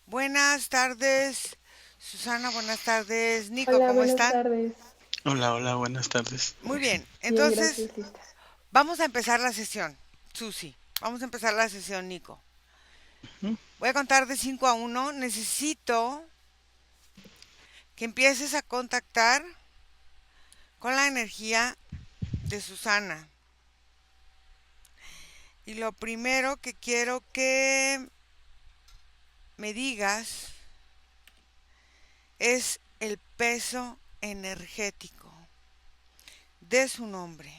Buenas tardes, Susana, buenas tardes, Nico, Hola, ¿cómo buenas están? tardes. Hola, hola, buenas tardes. Muy bien, Bien, entonces gracias, lista. vamos a empezar la sesión, Susi. Vamos a empezar la sesión, Nico. Ujú. Voy a contar de 5 a uno. Necesito que empieces a contactar con la energía de Susana. Y lo primero que quiero que me digas es el peso energético de su nombre.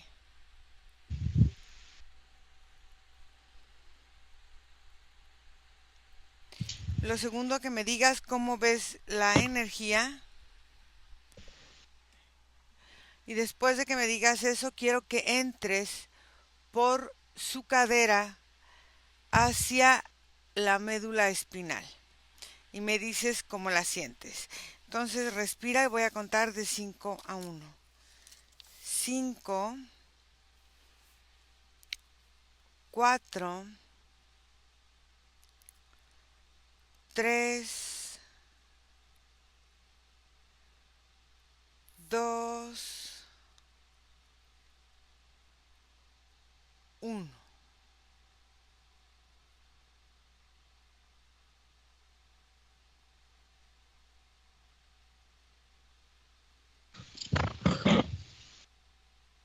Lo segundo, que me digas cómo ves la energía. Y después de que me digas eso, quiero que entres por su cadera hacia la médula espinal. Y me dices cómo la sientes. Entonces respira y voy a contar de 5 a uno. 5, 4, 3, 2, 1.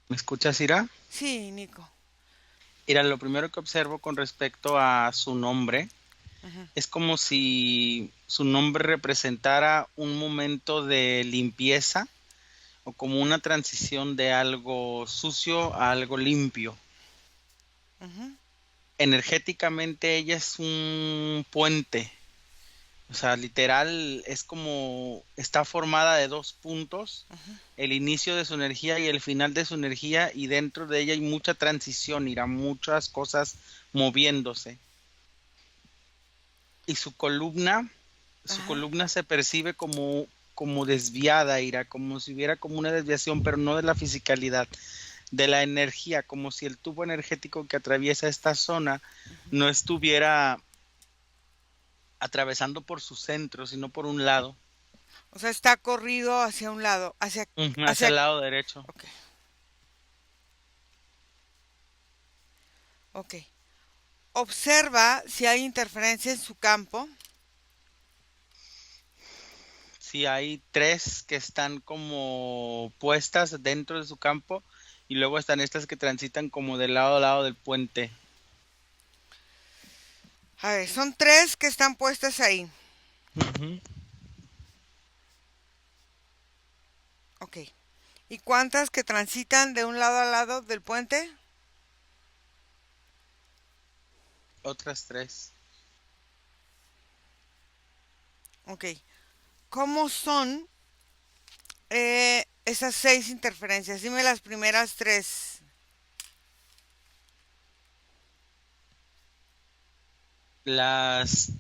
¿Me escuchas, Ira? Sí, Nico. Ira, lo primero que observo con respecto a su nombre Ujú. es como si su nombre representara un momento de limpieza o como una transición de algo sucio a algo limpio. Ujú. Energéticamente ella es un puente. O sea, literal es como está formada de dos puntos, Ujú. el inicio de su energía y el final de su energía, y dentro de ella hay mucha transición, irá muchas cosas moviéndose. Y su Ajá. columna se percibe como desviada, irá, como si hubiera como una desviación, pero no de la fisicalidad, de la energía, como si el tubo energético que atraviesa esta zona Ujú. no estuviera atravesando por su centro, sino por un lado. O sea, está corrido hacia un lado, Ujú, hacia hacia, el lado derecho. ok, ok. Observa si hay interferencia en su campo. Sí, hay tres que están como puestas dentro de su campo y luego están estas que transitan como de lado a lado del puente. A ver, son tres que están puestas ahí. Ujú. Ok. ¿Y cuántas que transitan de un lado a lado del puente? Otras tres. Ok. ¿Cómo son esas seis interferencias? Dime las primeras tres. Las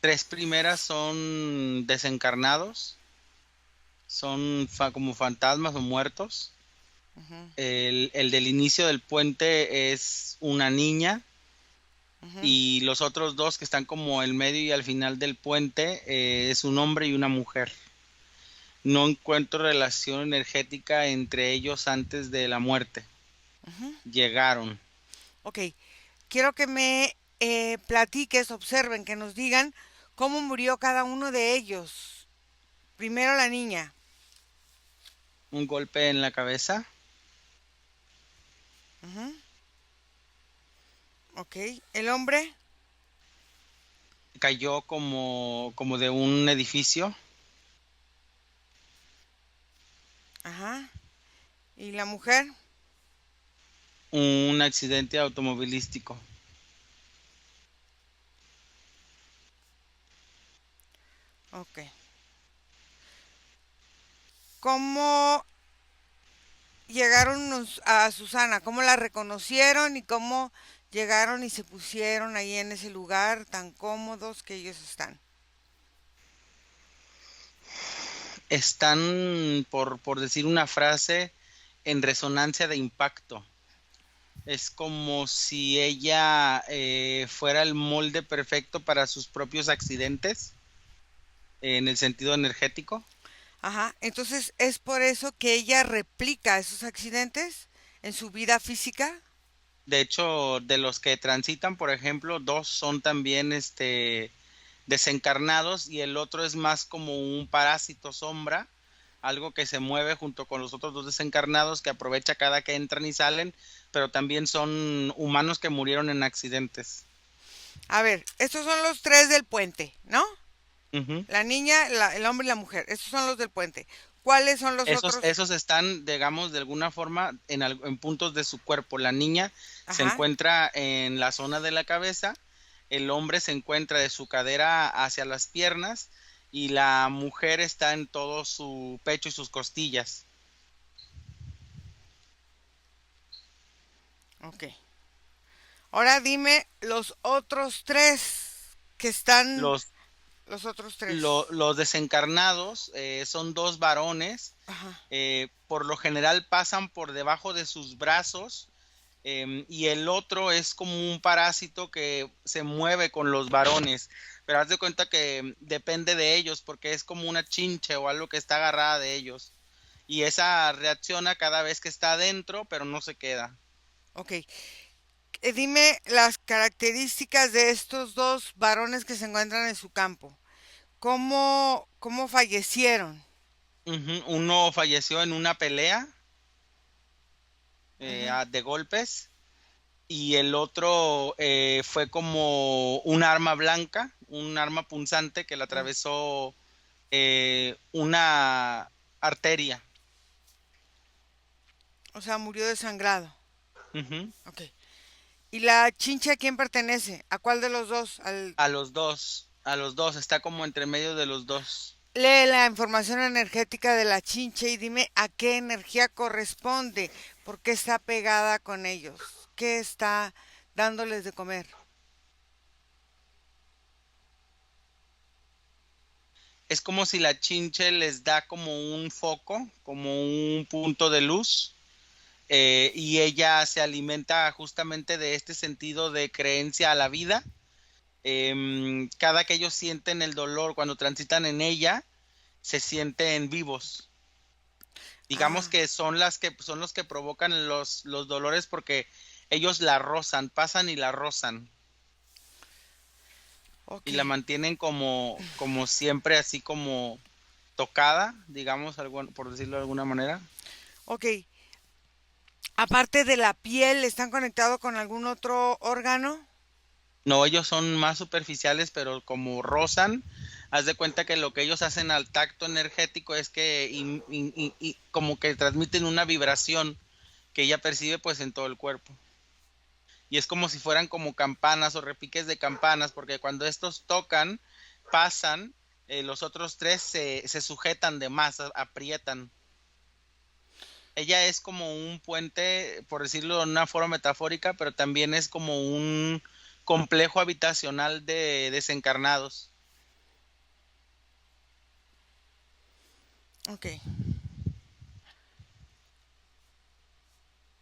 tres primeras son desencarnados, son como fantasmas o muertos. Ujú. El del inicio del puente es una niña Ujú. y los otros dos que están como el medio y al final del puente es un hombre y una mujer. No encuentro relación energética entre ellos antes de la muerte. Ujú. Llegaron. Ok. Quiero que me platiques, observen, que nos digan cómo murió cada uno de ellos. Primero la niña. Un golpe en la cabeza. Ujú. Ok. El hombre. Cayó como de un edificio. Ajá. ¿Y la mujer? Un accidente automovilístico. Ok. ¿Cómo llegaron a Susana? ¿Cómo la reconocieron y cómo llegaron y se pusieron ahí en ese lugar tan cómodos que ellos están? Están, por decir una frase, en resonancia de impacto. Es como si ella fuera el molde perfecto para sus propios accidentes, en el sentido energético. Ajá, entonces es por eso que ella replica esos accidentes en su vida física. De hecho, de los que transitan, por ejemplo, dos son también desencarnados y el otro es más como un parásito sombra, algo que se mueve junto con los otros dos desencarnados que aprovecha cada que entran y salen, pero también son humanos que murieron en accidentes. A ver, estos son los tres del puente, ¿no? Ujú. La niña, el hombre y la mujer. Estos son los del puente. ¿Cuáles son los Esos, otros? esos están, digamos, de alguna forma en puntos de su cuerpo. La niña se Ajá. encuentra en la zona de la cabeza, el hombre se encuentra de su cadera hacia las piernas y la mujer está en todo su pecho y sus costillas. Ok. Ahora dime los otros tres que están. Los, Los otros tres. los desencarnados son dos varones, Ajá. por lo general pasan por debajo de sus brazos, y el otro es como un parásito que se mueve con los varones, pero haz de cuenta que depende de ellos porque es como una chinche o algo que está agarrada de ellos y esa reacciona cada vez que está adentro, pero no se queda. Ok. Dime las características de estos dos varones que se encuentran en su campo. ¿Cómo fallecieron? Ujú. Uno falleció en una pelea Ujú. de golpes y el otro fue como un arma blanca, un arma punzante que le Mm. atravesó una arteria. O sea, murió desangrado. Ujú. Ok. ¿Y la chincha a quién pertenece? ¿A cuál de los dos? A los dos, está como entre medio de los dos. Lee la información energética de la chincha y dime a qué energía corresponde, por qué está pegada con ellos, qué está dándoles de comer. Es como si la chinche les da como un foco, como un punto de luz, y ella se alimenta justamente de este sentido de creencia a la vida. Cada que ellos sienten el dolor cuando transitan en ella, se sienten vivos. Digamos Ah, que son los que provocan los dolores porque ellos la rozan, pasan y la rozan ok, y la mantienen como siempre así como tocada, digamos, por decirlo de alguna manera. ok. Aparte de la piel, ¿están conectados con algún otro órgano? No, ellos son más superficiales, pero como rozan, haz de cuenta que lo que ellos hacen al tacto energético es que como que transmiten una vibración que ella percibe pues en todo el cuerpo. Y es como si fueran como campanas o repiques de campanas, porque cuando estos tocan, pasan, los otros tres se sujetan de más, aprietan. Ella es como un puente, por decirlo de una forma metafórica, pero también es como un complejo habitacional de desencarnados. Ok,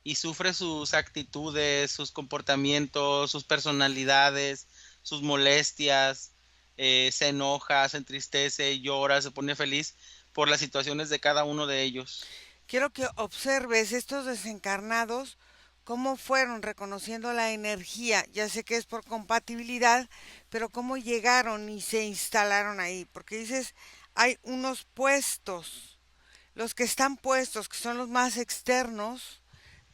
Y sufre sus actitudes, sus comportamientos, sus personalidades, sus molestias, se enoja, se entristece, llora, se pone feliz por las situaciones de cada uno de ellos. quiero que observes estos desencarnados, cómo fueron reconociendo la energía. Ya sé que es por compatibilidad, pero cómo llegaron y se instalaron ahí. Porque dices, hay unos puestos, los que están puestos, que son los más externos,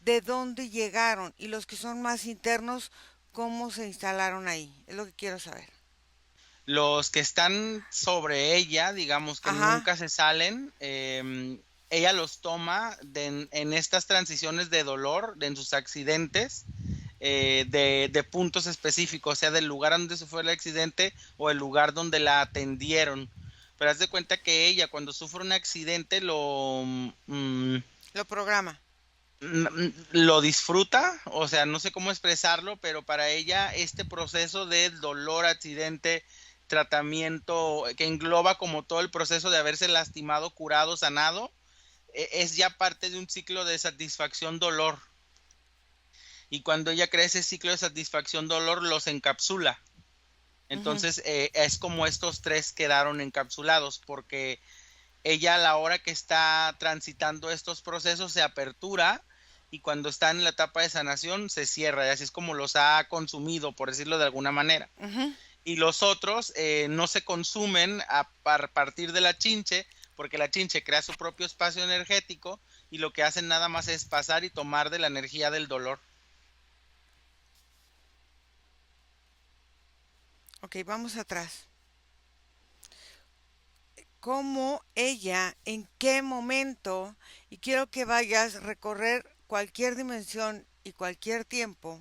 de dónde llegaron, y los que son más internos, cómo se instalaron ahí. Es lo que quiero saber. Los que están sobre ella, digamos que Ajá, nunca se salen, ella los toma en estas transiciones de dolor, en sus accidentes, de puntos específicos, o sea, del lugar donde se fue el accidente o el lugar donde la atendieron. Pero haz de cuenta que ella cuando sufre un accidente lo programa. lo disfruta, o sea, no sé cómo expresarlo, pero para ella este proceso de dolor, accidente, tratamiento, que engloba como todo el proceso de haberse lastimado, curado, sanado, es ya parte de un ciclo de satisfacción, dolor. y cuando ella crea ese ciclo de satisfacción-dolor, los encapsula. Ujú. Entonces es como estos tres quedaron encapsulados, porque ella a la hora que está transitando estos procesos se apertura y cuando está en la etapa de sanación se cierra, y así es como los ha consumido, por decirlo de alguna manera. Ujú. Y los otros no se consumen a partir de la chinche, porque la chinche crea su propio espacio energético y lo que hacen nada más es pasar y tomar de la energía del dolor. Ok, vamos atrás. ¿Cómo ella, en qué momento, y quiero que vayas a recorrer cualquier dimensión y cualquier tiempo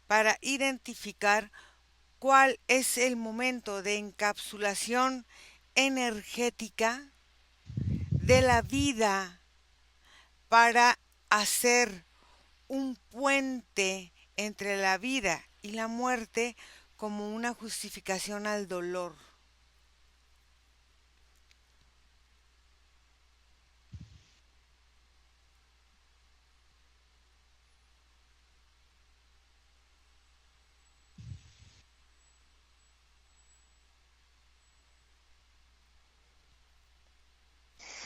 para identificar cuál es el momento de encapsulación energética de la vida para hacer un puente entre la vida y la muerte como una justificación al dolor?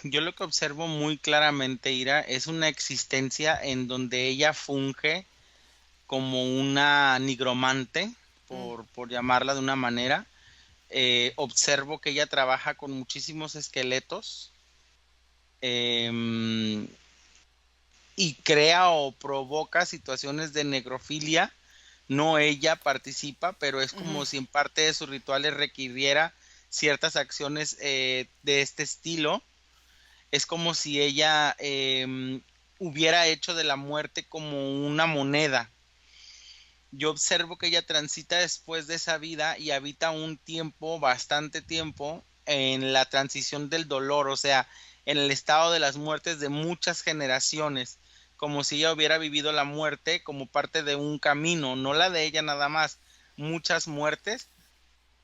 Yo lo que observo muy claramente, Ira, es una existencia en donde ella funge como una nigromante, Mm. por llamarla de una manera. Observo que ella trabaja con muchísimos esqueletos, em, y crea o provoca situaciones de necrofilia. No ella participa, pero es Ujú. como si en parte de sus rituales requiriera ciertas acciones de este estilo. Es como si ella hubiera hecho de la muerte como una moneda. Yo observo que ella transita después de esa vida y habita un tiempo, bastante tiempo, en la transición del dolor, o sea, en el estado de las muertes de muchas generaciones, como si ella hubiera vivido la muerte como parte de un camino, no la de ella nada más, muchas muertes,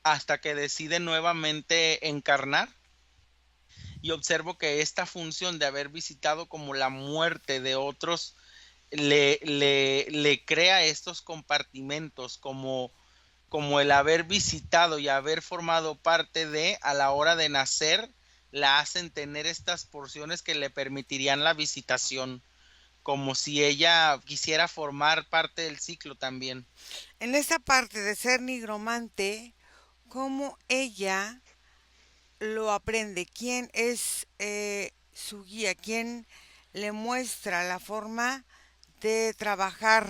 hasta que decide nuevamente encarnar. Y observo que esta función de haber visitado como la muerte de otros le crea estos compartimentos como el haber visitado y haber formado parte de, a la hora de nacer, la hacen tener estas porciones que le permitirían la visitación, como si ella quisiera formar parte del ciclo también. En esta parte de ser nigromante, ¿cómo ella lo aprende? ¿Quién es su guía? ¿Quién le muestra la forma de trabajar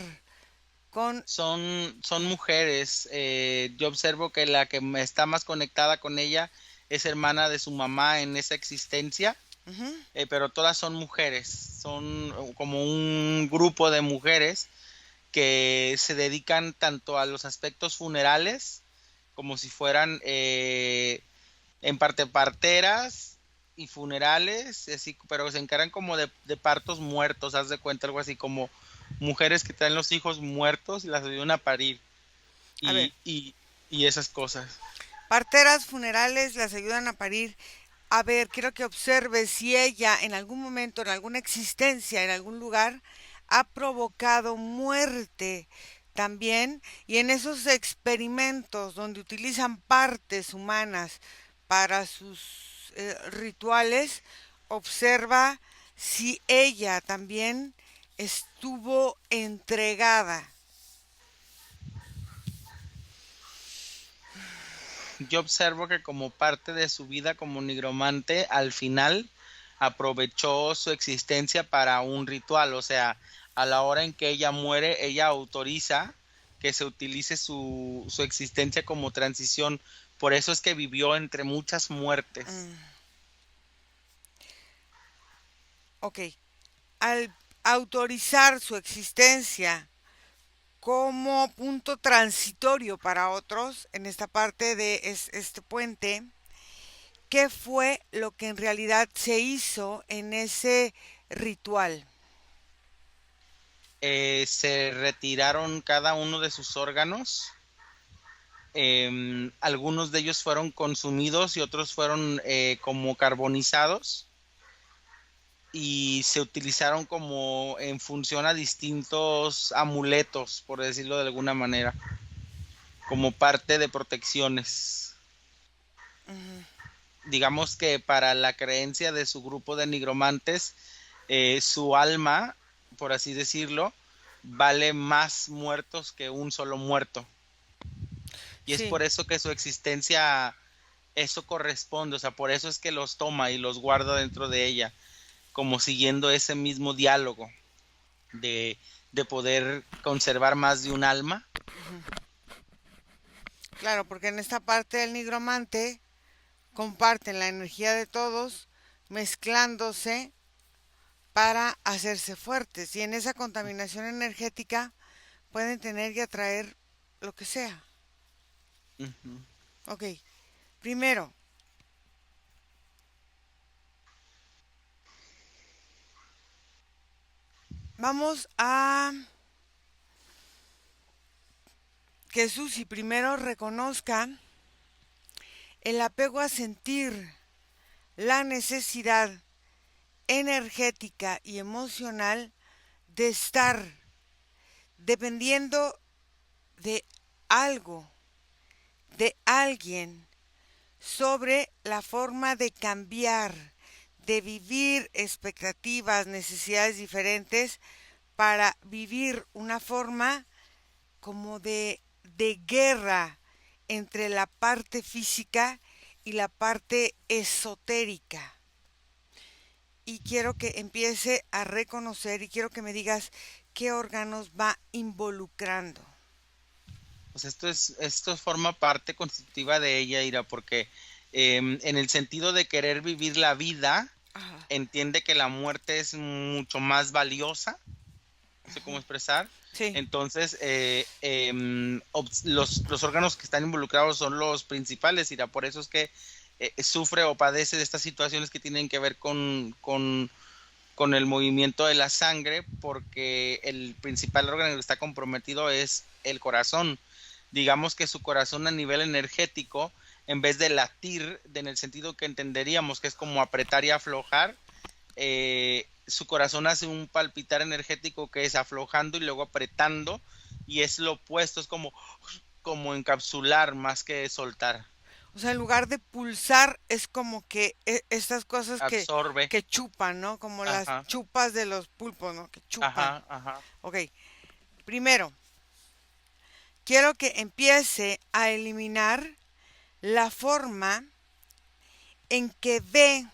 con... Son mujeres. Yo observo que la que está más conectada con ella es hermana de su mamá en esa existencia, Ujú. pero todas son mujeres, son como un grupo de mujeres que se dedican tanto a los aspectos funerales como si fueran en parte parteras y funerales, así, pero se encargan como de partos muertos, haz de cuenta, algo así como mujeres que traen los hijos muertos y las ayudan a parir A ver, y, y, y esas cosas. parteras funerales las ayudan a parir. A ver, quiero que observes si ella en algún momento, en alguna existencia, en algún lugar, ha provocado muerte también. Y en esos experimentos donde utilizan partes humanas para sus rituales, observa si ella también estuvo entregada. Yo observo que como parte de su vida como nigromante, al final aprovechó su existencia para un ritual, o sea, a la hora en que ella muere, ella autoriza que se utilice su existencia como transición. Por eso es que vivió entre muchas muertes. Mm, ok, al autorizar su existencia como punto transitorio para otros en esta parte de este puente, qué fue lo que en realidad se hizo en ese ritual. Se retiraron cada uno de sus órganos. Algunos de ellos fueron consumidos y otros fueron como carbonizados. y se utilizaron como en función a distintos amuletos, por decirlo de alguna manera, como parte de protecciones. Ujú. Digamos que para la creencia de su grupo de nigromantes, su alma, por así decirlo, vale más muertos que un solo muerto. Y es Sí, por eso que su existencia, eso corresponde, o sea, por eso es que los toma y los guarda dentro de ella, como siguiendo ese mismo diálogo de, de poder conservar más de un alma. claro, porque en esta parte del nigromante comparten la energía de todos, mezclándose para hacerse fuertes. Y en esa contaminación energética pueden tener y atraer lo que sea. Ujú. Ok, primero, vamos a que Susi primero reconozca el apego a sentir la necesidad energética y emocional de estar dependiendo de algo, de alguien, sobre la forma de cambiar, de vivir expectativas, necesidades diferentes para vivir una forma como de guerra entre la parte física y la parte esotérica. Y quiero que empiece a reconocer y quiero que me digas qué órganos va involucrando. Pues esto forma parte constitutiva de ella, Ira, porque en el sentido de querer vivir la vida, Ajá. entiende que la muerte es mucho más valiosa, no sé cómo expresar. Sí, Entonces, los órganos que están involucrados son los principales, Ira, por eso es que sufre o padece de estas situaciones que tienen que ver con el movimiento de la sangre, porque el principal órgano que está comprometido es el corazón. Digamos que su corazón a nivel energético, en vez de latir, en el sentido que entenderíamos que es como apretar y aflojar, su corazón hace un palpitar energético que es aflojando y luego apretando, y es lo opuesto, es como encapsular más que soltar. o sea, en lugar de pulsar es como que estas cosas Absorbe. que chupan, ¿no? Como las Ajá, chupas de los pulpos, ¿no? Que chupan. ajá, ajá. Ok, primero, quiero que empiece a eliminar la forma en que ve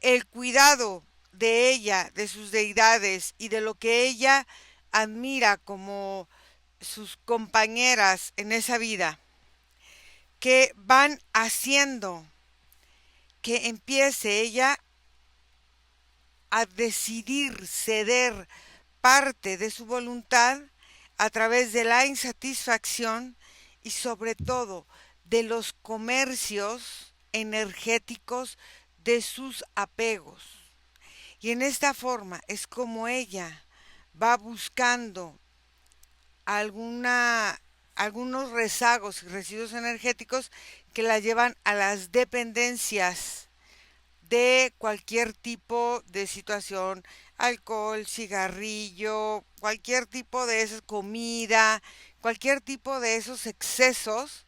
el cuidado de ella, de sus deidades y de lo que ella admira como sus compañeras en esa vida, que van haciendo que empiece ella a decidir ceder parte de su voluntad a través de la insatisfacción y sobre todo de los comercios energéticos de sus apegos. Y en esta forma es como ella va buscando alguna, algunos rezagos y residuos energéticos que la llevan a las dependencias de cualquier tipo de situación, alcohol, cigarrillo, cualquier tipo de esa comida, cualquier tipo de esos excesos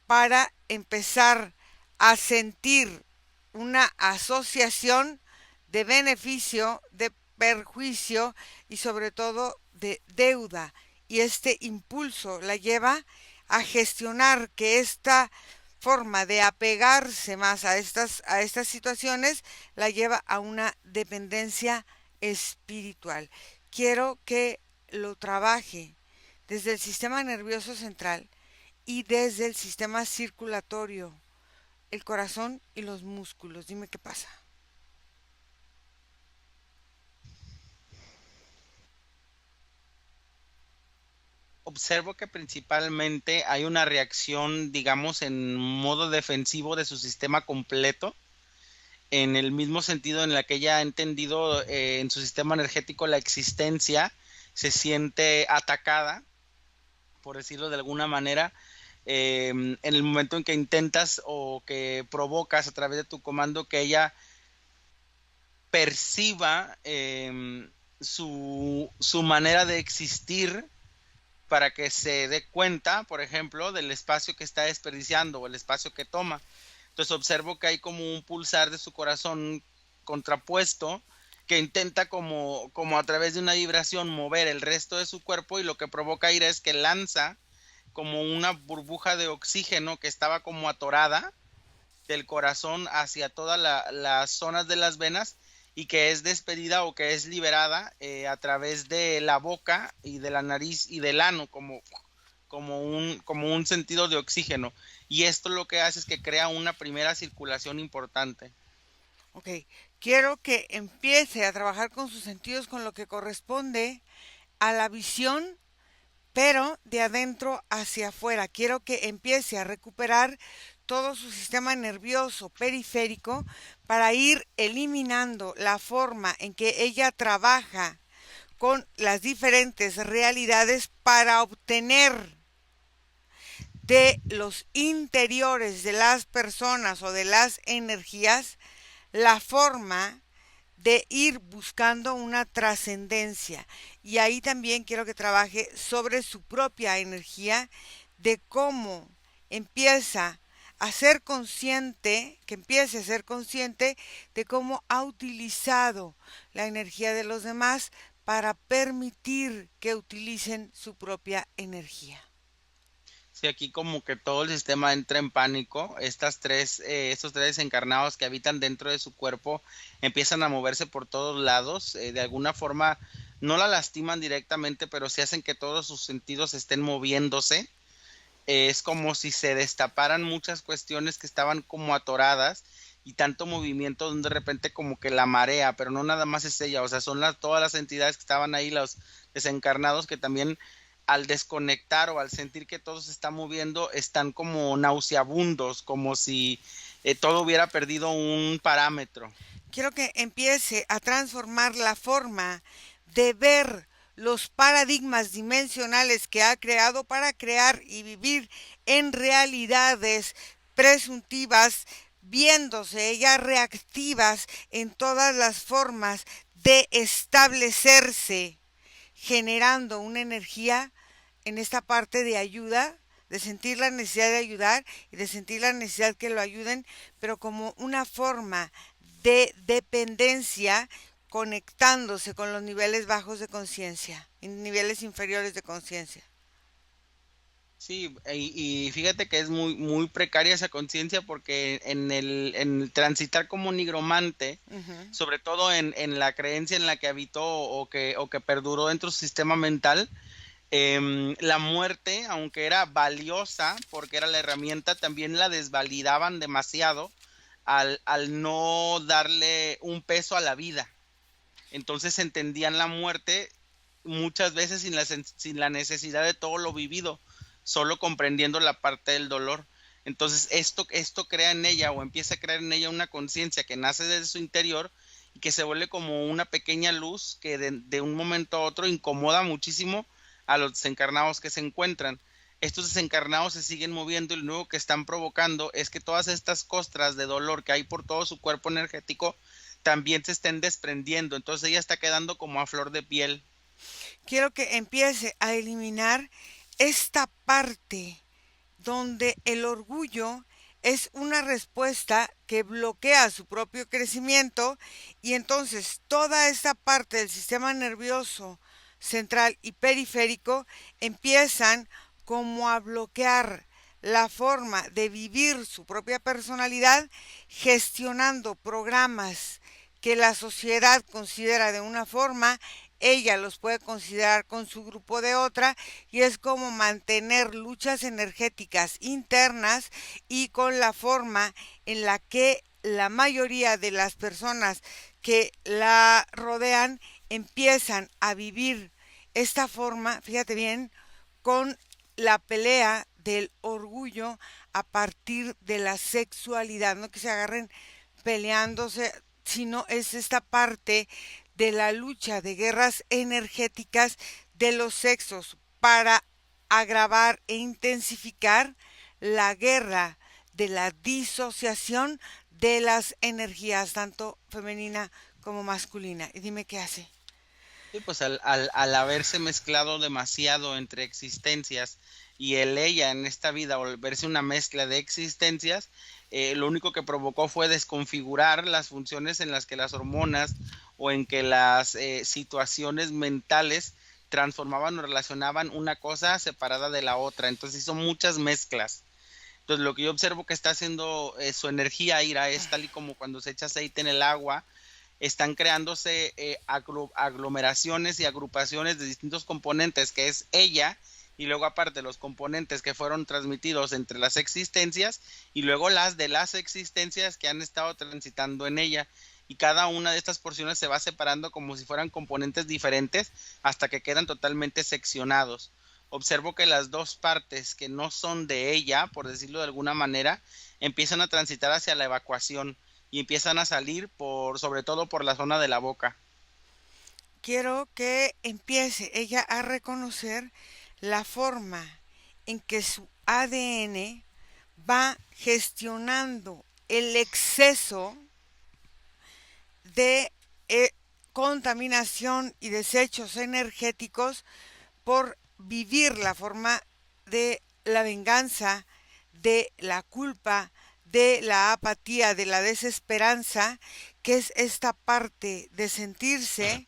para empezar a sentir una asociación de beneficio, de perjuicio y sobre todo de deuda. Y este impulso la lleva a gestionar que esta forma de apegarse más a estas situaciones la lleva a una dependencia espiritual. Quiero que lo trabaje desde el sistema nervioso central y desde el sistema circulatorio, el corazón y los músculos. Dime qué pasa. Observo que principalmente hay una reacción, digamos, en modo defensivo de su sistema completo, en el mismo sentido en la que ella ha entendido en su sistema energético la existencia, se siente atacada, por decirlo de alguna manera, en el momento en que intentas o que provocas a través de tu comando que ella perciba su manera de existir para que se dé cuenta, por ejemplo, del espacio que está desperdiciando o el espacio que toma. Entonces observo que hay como un pulsar de su corazón contrapuesto que intenta como a través de una vibración mover el resto de su cuerpo, y lo que provoca ira es que lanza como una burbuja de oxígeno que estaba como atorada del corazón hacia todas las zonas de las venas, y que es despedida o que es liberada a través de la boca y de la nariz y del ano, como un sentido de oxígeno. Y esto lo que hace es que crea una primera circulación importante. Ok, quiero que empiece a trabajar con sus sentidos con lo que corresponde a la visión, pero de adentro hacia afuera. Quiero que empiece a recuperar todo su sistema nervioso periférico para ir eliminando la forma en que ella trabaja con las diferentes realidades para obtener de los interiores de las personas o de las energías la forma de ir buscando una trascendencia. Y ahí también quiero que trabaje sobre su propia energía, de cómo empieza a ser consciente, que empiece a ser consciente de cómo ha utilizado la energía de los demás para permitir que utilicen su propia energía. Sí, aquí como que todo el sistema entra en pánico. Estos tres encarnados que habitan dentro de su cuerpo empiezan a moverse por todos lados. De alguna forma no la lastiman directamente, pero sí hacen que todos sus sentidos estén moviéndose. Es como si se destaparan muchas cuestiones que estaban como atoradas, y tanto movimiento donde de repente como que la marea, pero no nada más es ella, o sea, son todas las entidades que estaban ahí, los desencarnados, que también al desconectar o al sentir que todo se está moviendo, están como nauseabundos, como si todo hubiera perdido un parámetro. Quiero que empiece a transformar la forma de ver los paradigmas dimensionales que ha creado para crear y vivir en realidades presuntivas, viéndose ellas reactivas en todas las formas de establecerse, generando una energía en esta parte de ayuda, de sentir la necesidad de ayudar y de sentir la necesidad que lo ayuden, pero como una forma de dependencia, conectándose con los niveles bajos de conciencia, niveles inferiores de conciencia. Sí, y fíjate que es muy precaria esa conciencia, porque en el transitar como nigromante, Ujú. sobre todo en la creencia en la que habitó o que perduró dentro de su sistema mental, la muerte, aunque era valiosa porque era la herramienta, también la desvalidaban demasiado al no darle un peso a la vida. Entonces entendían la muerte muchas veces sin la necesidad de todo lo vivido, solo comprendiendo la parte del dolor. Entonces esto crea en ella, o empieza a crear en ella, una conciencia que nace desde su interior y que se vuelve como una pequeña luz que de un momento a otro incomoda muchísimo a los desencarnados que se encuentran. Estos desencarnados se siguen moviendo, y lo nuevo que están provocando es que todas estas costras de dolor que hay por todo su cuerpo energético también se estén desprendiendo. Entonces ella está quedando como a flor de piel. Quiero que empiece a eliminar esta parte donde el orgullo es una respuesta que bloquea su propio crecimiento, y entonces toda esta parte del sistema nervioso central y periférico empiezan como a bloquear la forma de vivir su propia personalidad, gestionando programas que la sociedad considera de una forma, ella los puede considerar con su grupo de otra, y es como mantener luchas energéticas internas, y con la forma en la que la mayoría de las personas que la rodean empiezan a vivir esta forma, fíjate bien, con la pelea del orgullo a partir de la sexualidad, no que se agarren peleándose, sino es esta parte de la lucha de guerras energéticas de los sexos para agravar e intensificar la guerra de la disociación de las energías tanto femenina como masculina. Y dime qué hace. Sí, pues al haberse mezclado demasiado entre existencias y el ella en esta vida, o al verse una mezcla de existencias, lo único que provocó fue desconfigurar las funciones en las que las hormonas o en que las situaciones mentales transformaban o relacionaban una cosa separada de la otra. Entonces hizo muchas mezclas. Entonces lo que yo observo que está haciendo su energía, Ira, es tal y como cuando se echa aceite en el agua, están creándose aglomeraciones y agrupaciones de distintos componentes, que es ella, y luego aparte los componentes que fueron transmitidos entre las existencias, y luego las de las existencias que han estado transitando en ella. Y cada una de estas porciones se va separando como si fueran componentes diferentes hasta que quedan totalmente seccionados. Observo que las dos partes que no son de ella, por decirlo de alguna manera, empiezan a transitar hacia la evacuación y empiezan a salir sobre todo por la zona de la boca. Quiero que empiece ella a reconocer la forma en que su ADN va gestionando el exceso de contaminación y desechos energéticos por vivir la forma de la venganza, de la culpa, de la apatía, de la desesperanza, que es esta parte de sentirse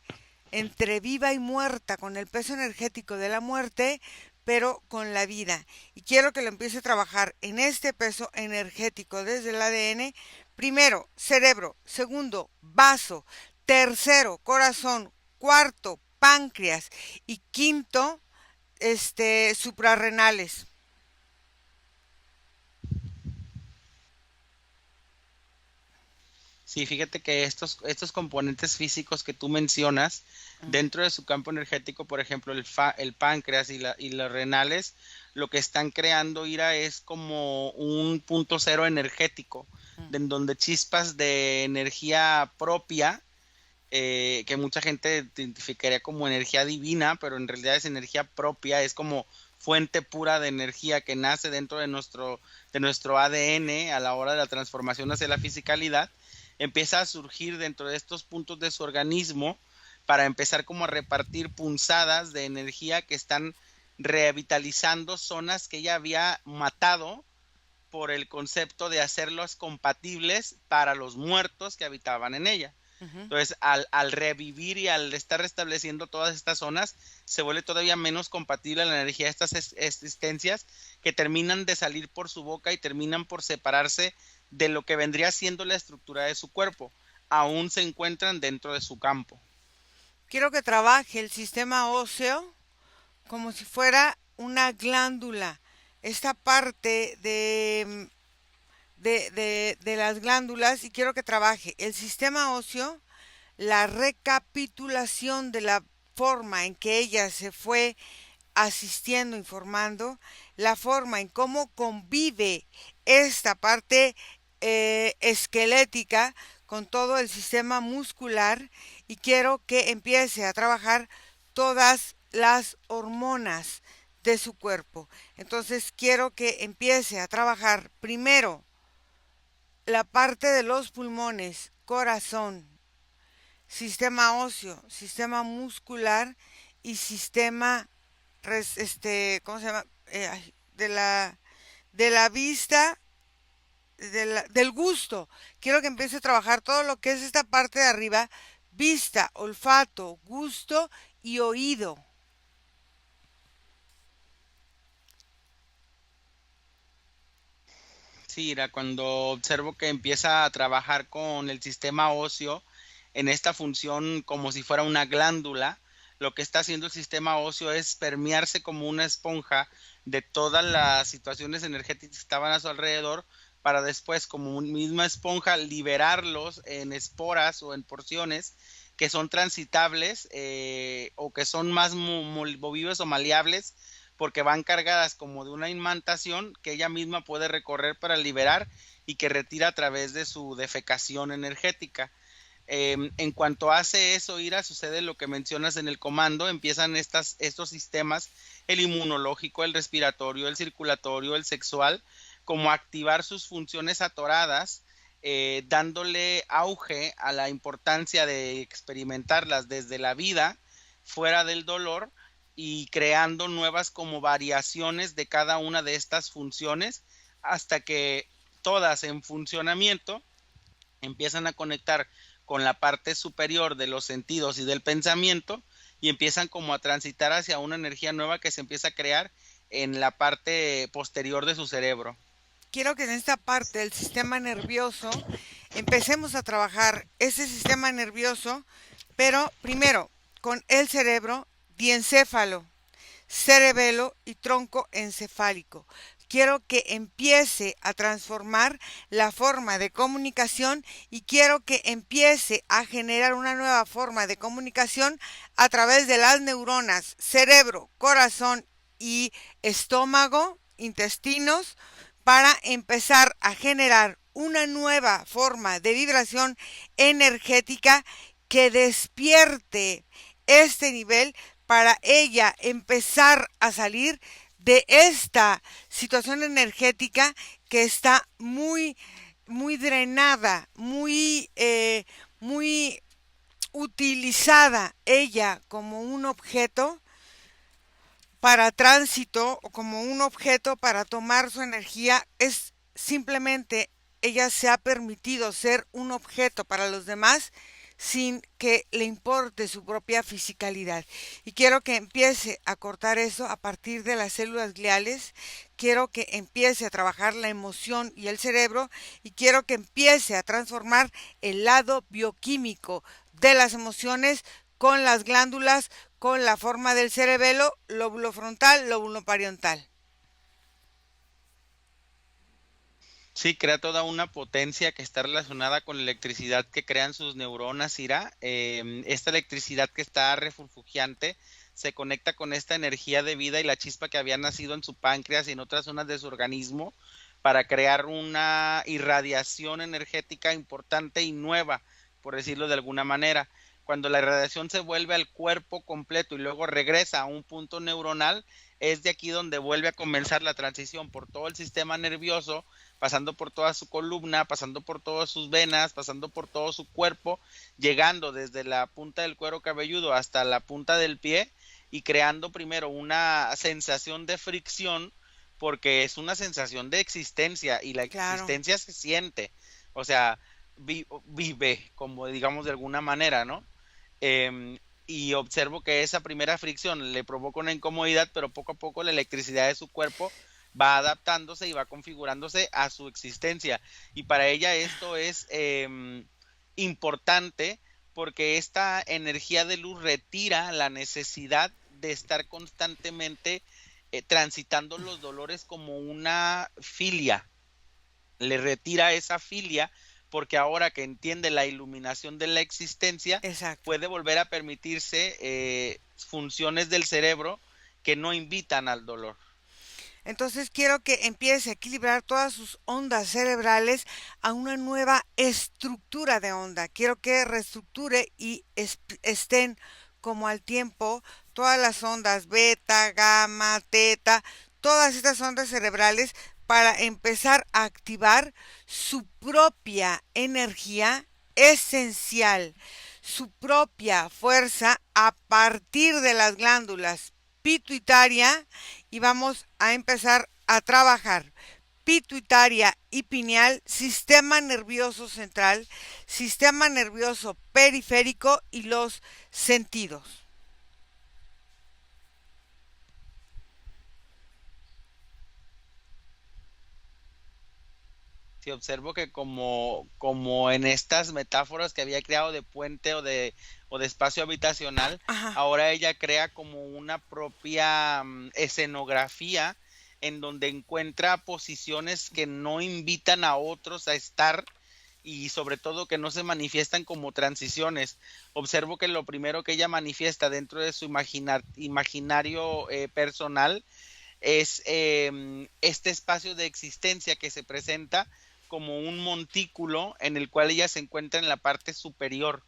entre viva y muerta, con el peso energético de la muerte, pero con la vida. Y quiero que lo empiece a trabajar en este peso energético desde el ADN. Primero, cerebro. Segundo, vaso. Tercero, corazón. Cuarto, páncreas. Y quinto, suprarrenales. Sí, fíjate que estos componentes físicos que tú mencionas, dentro de su campo energético, por ejemplo, el páncreas y los renales, lo que están creando, Ira, es como un punto cero energético, en donde chispas de energía propia, que mucha gente identificaría como energía divina, pero en realidad es energía propia, es como fuente pura de energía que nace dentro de nuestro ADN a la hora de la transformación hacia la fisicalidad, empieza a surgir dentro de estos puntos de su organismo para empezar como a repartir punzadas de energía que están revitalizando zonas que ella había matado por el concepto de hacerlos compatibles para los muertos que habitaban en ella. Ujú. Entonces, al revivir y al estar restableciendo todas estas zonas, se vuelve todavía menos compatible la energía de estas existencias que terminan de salir por su boca y terminan por separarse de lo que vendría siendo la estructura de su cuerpo. Aún se encuentran dentro de su campo. Quiero que trabaje el sistema óseo como si fuera una glándula. Esta parte de las glándulas, y quiero que trabaje el sistema óseo, la recapitulación de la forma en que ella se fue asistiendo, informando, la forma en cómo convive esta parte esquelética con todo el sistema muscular, y quiero que empiece a trabajar todas las hormonas de su cuerpo. Entonces quiero que empiece a trabajar primero la parte de los pulmones, corazón, sistema óseo, sistema muscular y sistema, ¿cómo se llama? De la vista, del gusto. Quiero que empiece a trabajar todo lo que es esta parte de arriba: vista, olfato, gusto y oído. Sí, Ira, cuando observo que empieza a trabajar con el sistema óseo en esta función como si fuera una glándula, lo que está haciendo el sistema óseo es permearse como una esponja de todas las situaciones energéticas que estaban a su alrededor para después, como una misma esponja, liberarlos en esporas o en porciones que son transitables, o que son más movibles o maleables porque van cargadas como de una imantación que ella misma puede recorrer para liberar y que retira a través de su defecación energética. En cuanto hace eso, Ira, sucede lo que mencionas en el comando, empiezan estos sistemas, el inmunológico, el respiratorio, el circulatorio, el sexual, como a activar sus funciones atoradas, dándole auge a la importancia de experimentarlas desde la vida, fuera del dolor, y creando nuevas como variaciones de cada una de estas funciones hasta que todas en funcionamiento empiezan a conectar con la parte superior de los sentidos y del pensamiento y empiezan como a transitar hacia una energía nueva que se empieza a crear en la parte posterior de su cerebro. Quiero que en esta parte del sistema nervioso empecemos a trabajar ese sistema nervioso, pero primero con el cerebro, diencéfalo, cerebelo y tronco encefálico. Quiero que empiece a transformar la forma de comunicación y quiero que empiece a generar una nueva forma de comunicación a través de las neuronas, cerebro, corazón y estómago, intestinos, para empezar a generar una nueva forma de vibración energética que despierte este nivel para ella empezar a salir de esta situación energética que está muy drenada, muy utilizada ella como un objeto para tránsito o como un objeto para tomar su energía. Es simplemente ella se ha permitido ser un objeto para los demás sin que le importe su propia fisicalidad. Y quiero que empiece a cortar eso a partir de las células gliales, quiero que empiece a trabajar la emoción y el cerebro y quiero que empiece a transformar el lado bioquímico de las emociones con las glándulas, con la forma del cerebelo, lóbulo frontal, lóbulo parietal. Sí, crea toda una potencia que está relacionada con la electricidad que crean sus neuronas, Ira. Esta electricidad que está refulgente se conecta con esta energía de vida y la chispa que había nacido en su páncreas y en otras zonas de su organismo para crear una irradiación energética importante y nueva, por decirlo de alguna manera. Cuando la irradiación se vuelve al cuerpo completo y luego regresa a un punto neuronal, es de aquí donde vuelve a comenzar la transición por todo el sistema nervioso, pasando por toda su columna, pasando por todas sus venas, pasando por todo su cuerpo, llegando desde la punta del cuero cabelludo hasta la punta del pie y creando primero una sensación de fricción, porque es una sensación de existencia y la Claro. existencia se siente, o sea, vive, como digamos de alguna manera, ¿no? Y observo que esa primera fricción le provoca una incomodidad, pero poco a poco la electricidad de su cuerpo va adaptándose y va configurándose a su existencia. Y para ella esto es importante porque esta energía de luz retira la necesidad de estar constantemente transitando los dolores como una filia. Le retira esa filia porque ahora que entiende la iluminación de la existencia, Exacto. puede volver a permitirse funciones del cerebro que no invitan al dolor. Entonces quiero que empiece a equilibrar todas sus ondas cerebrales a una nueva estructura de onda. Quiero que reestructure y estén como al tiempo todas las ondas beta, gamma, teta, todas estas ondas cerebrales para empezar a activar su propia energía esencial, su propia fuerza a partir de las glándulas pituitaria y vamos a empezar a trabajar pituitaria y pineal, sistema nervioso central, sistema nervioso periférico y los sentidos. Si observo que como en estas metáforas que había creado de puente o de espacio habitacional, Ajá. ahora ella crea como una propia escenografía en donde encuentra posiciones que no invitan a otros a estar y sobre todo que no se manifiestan como transiciones. Observo que lo primero que ella manifiesta dentro de su imaginario personal es este espacio de existencia que se presenta como un montículo en el cual ella se encuentra en la parte superior.